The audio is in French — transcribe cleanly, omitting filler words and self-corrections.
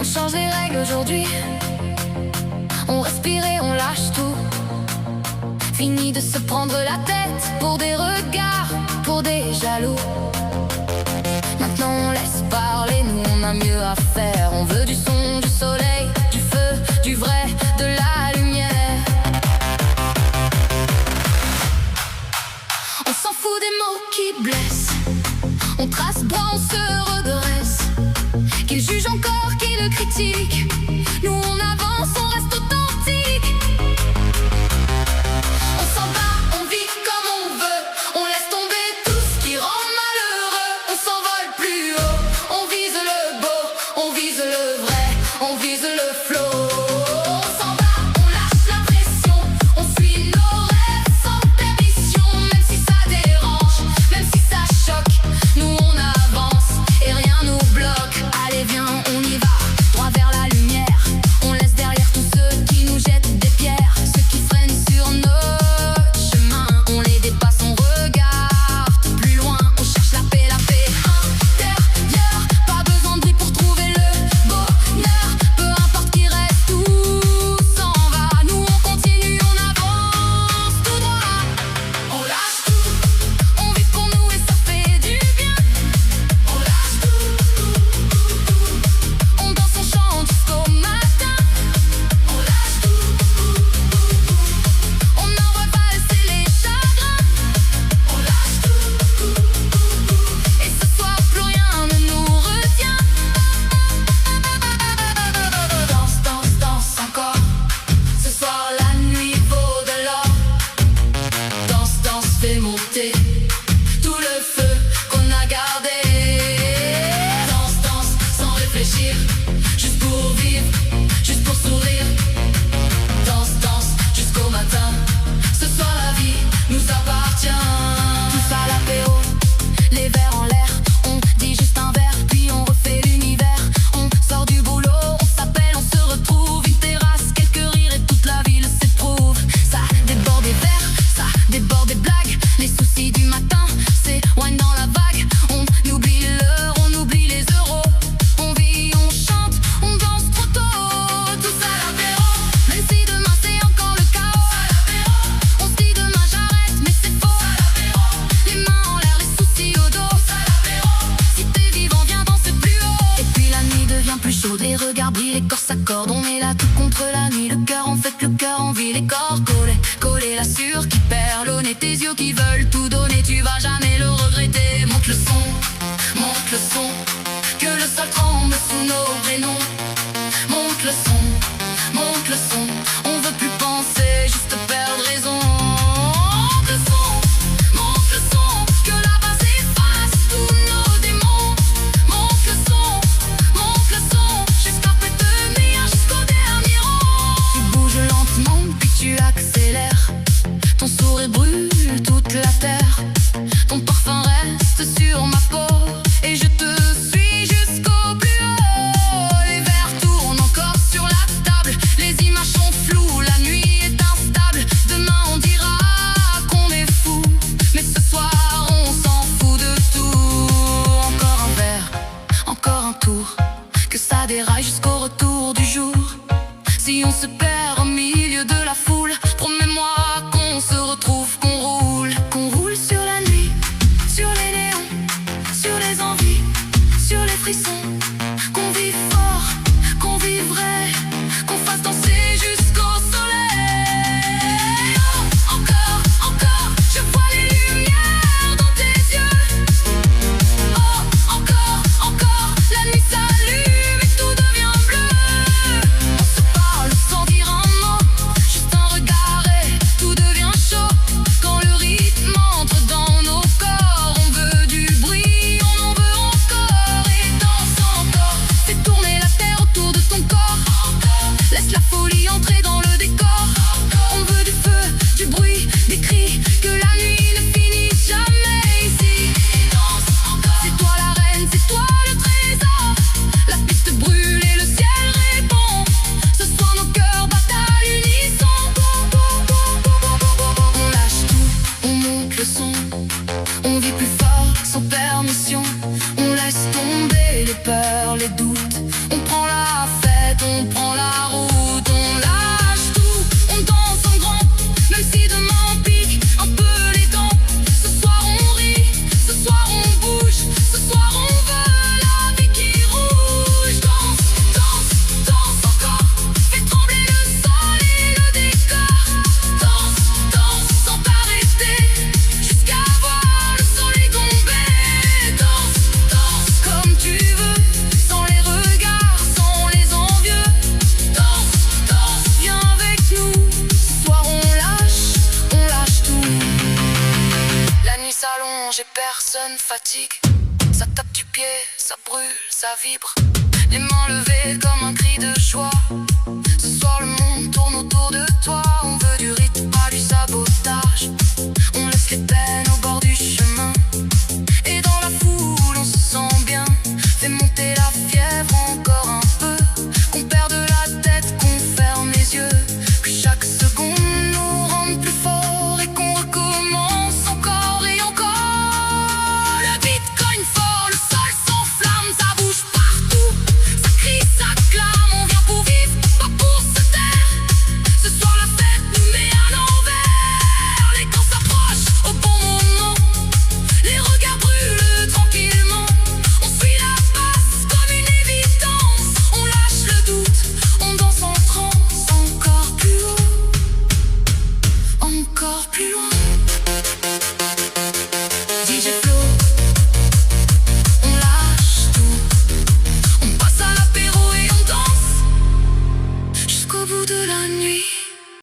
On change les règles aujourd'hui. On respire et on lâche tout. Fini de se prendre la tête pour des regards, pour des jaloux. Maintenant on laisse parler, nous on a mieux à faire. On veut du son, du soleil, du feu, du vrai, de la lumière. On s'en fout des mots qui blessent. On trace bras, on se redresse. Qu'ils jugent encore, qu'ils critiquent, nous on avance, on reste authentique. On s'en bat, on vit comme on veut. On laisse tomber tout ce qui rend malheureux. On s'envole plus haut, on vise le beau, on vise le vrai, on vise le flow. On s'en bat, on lâche la pression. On suit nos rêves sans permission. Même si ça dérange, même si ça choque, nous on avance et rien nous bloque. Allez viens, on y va, droit vers la lumière. On laisse derrière tous ceux qui nous jettent des pierres, ceux qui freinent sur notre chemin. On les dépasse, on regarde plus loin. On cherche la paix intérieure. Pas besoin de bruit pour trouver le bonheur. Peu importe qui reste, tout s'en va. Nous on continue, on avance tout droit. On lâche tout, on vit pour nous et ça fait du bien. On lâche tout, on danse, on chante jusqu'au matin. On lâche tout, on n'envoie pas laisser les chagrins. On lâche tout, et ce soir plus rien ne nous retient. Danse, danse, danse encore. Ce soir la nuit vaut de l'or. Danse, danse, fais monter tout le feu qu'on a gardé. Danse, danse, sans réfléchir, juste pour vivre, juste pour sourire. Danse, danse, jusqu'au matin. Ce soir la vie nous appartient. Tous à l'apéro, les verres en l'air. On dit juste un verre, puis on refait l'univers. On sort du boulot, on s'appelle, on se retrouve. Une terrasse, quelques rires et toute la ville s'éprouve. Ça déborde des verres, ça déborde des blagues. Les soucis du matin, c'est wine dans la vague. On oublie l'heure, on oublie les euros. On vit, on chante, on danse trop tôt. Tous à l'apéro, même si demain c'est encore le chaos. On se dit demain j'arrête, mais c'est faux. Les mains en l'air, les soucis au dos. Si t'es vivant, viens danser plus haut. Et puis la nuit devient plus chaude, les regards brillent, les corps s'accordent. On est là tout contre la nuit, le cœur en fait, le cœur en vie. Les corps collés, collés, la sueur qui perlonne. Tes yeux qui veulent tout donner, tu vas jamais le regretter. Monte le son, que le sol tremble sous nos prénoms. Monte le son, on veut plus penser, juste perdre raison. Monte le son, que la base efface tous nos démons. Monte le son, jusqu'à plus de meilleur, jusqu'au dernier rang. Tu bouges lentement, puis tu accélères. Ton sourire brûle toute la terre. Ton parfum reste sur ma peau et je te suis jusqu'au plus haut. Les verres tournent encore sur la table. Les images sont floues, la nuit est instable. Demain on dira qu'on est fou, mais ce soir on s'en fout de tout. Encore un verre, encore un tour, que ça déraille jusqu'au retour du jour. Si on se perd au milieu de la foule, promets-moi qu'on se retrouve, qu'on roule sur la nuit, sur les néons, sur les envies, sur les frissons. Qu'on vive fort, qu'on vive vrai, qu'on fasse danser jusqu'au soleil. Oh, encore, je vois les lumières dans tes yeux. Oh, encore, la nuit s'allume et tout devient bleu. On se parle sans dire un mot, juste un regard et tout devient chaud. Quand le rythme entre dans nos corps, on veut du bruit, on en veut encore. Et danse encore, fais tourner la terre autour de ton corps. Laisse la folie entrer dans le décor. On veut du feu, du bruit, des cris, que la nuit ne finisse jamais ici. C'est toi la reine, c'est toi le trésor. La piste brûle et le ciel répond. Ce soir nos cœurs battent à l'unisson. On lâche tout, on monte le son. On vit plus fort, sans permission. On laisse tomber les peurs, les doutes. On prend la manger, personne fatigue. Ça tape du pied, ça brûle, ça vibre. Les mains levées comme un cri de joie. Ce soir le monde